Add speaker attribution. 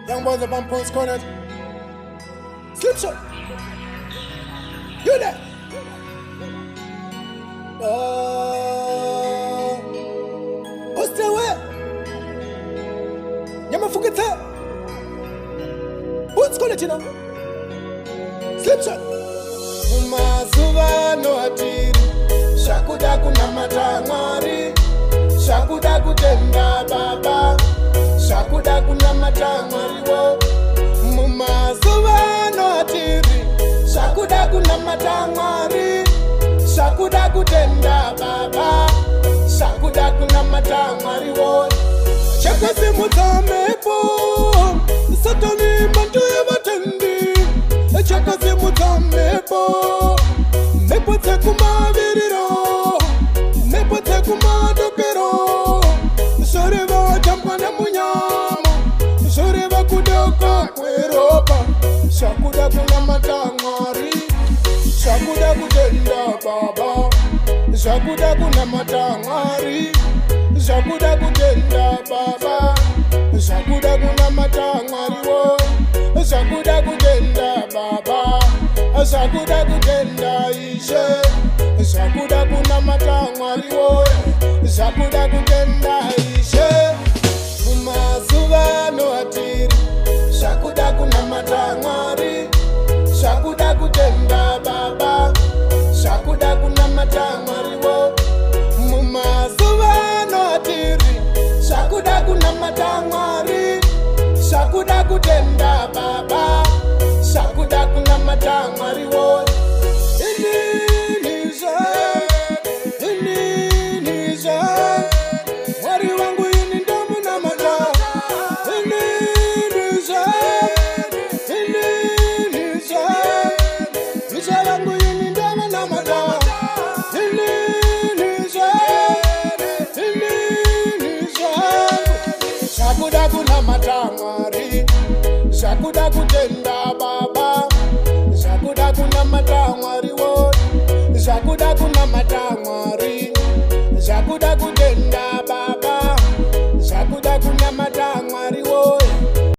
Speaker 1: Young boys up on Pulse Corner. Slipshot. You there? What's the way? Yamafukita. Pulse Corner, you know. Slipshot. Mazuva no atiri. Shakuda kunamata Mwari. Shakuda kutenda Baba. Shakuda kunamata Mwari wo. Mumazuva no atiri. Shakuda kunamata Mwari. Shakuda kutenda Baba. Shakuda kunamata Mwari wo. Chakasi mutamepo. Satani bantu yabatendi. Chakasi mutamepo. Nepote kumaviriro. Nepote kumadokero. Soreva champana munyama. Soreva kudoka kweropa. Shakuda kunamata Mwari. Shakuda kutenda Baba. Shakuda kunamata Mwari. Shakuda kutenda Baba. Shakuda kunamata Mwari wo. Shakuda kutenda Baba. Shakuda kutenda Ishe. Shakuda kunamata Mwari wo. Shakuda kutenda Ishe. Kumazuva no atiri. Shakuda kunamata Mwari. Shakuda kutenda Baba. Shakuda kunamata Mwari wo. Mumazuva no atiri. Shakuda kunamata Mwari. Shakuda kutenda Baba. Shakuda kunamata Mwari wo. Mwari wangu ini ndamu na mata. Nisha wangu ini ndamu na mata. Shakuda kunamata Mwari. Shakuda kutenda Baba. Shakuda kunamata Mwari wo. Shakuda kunamata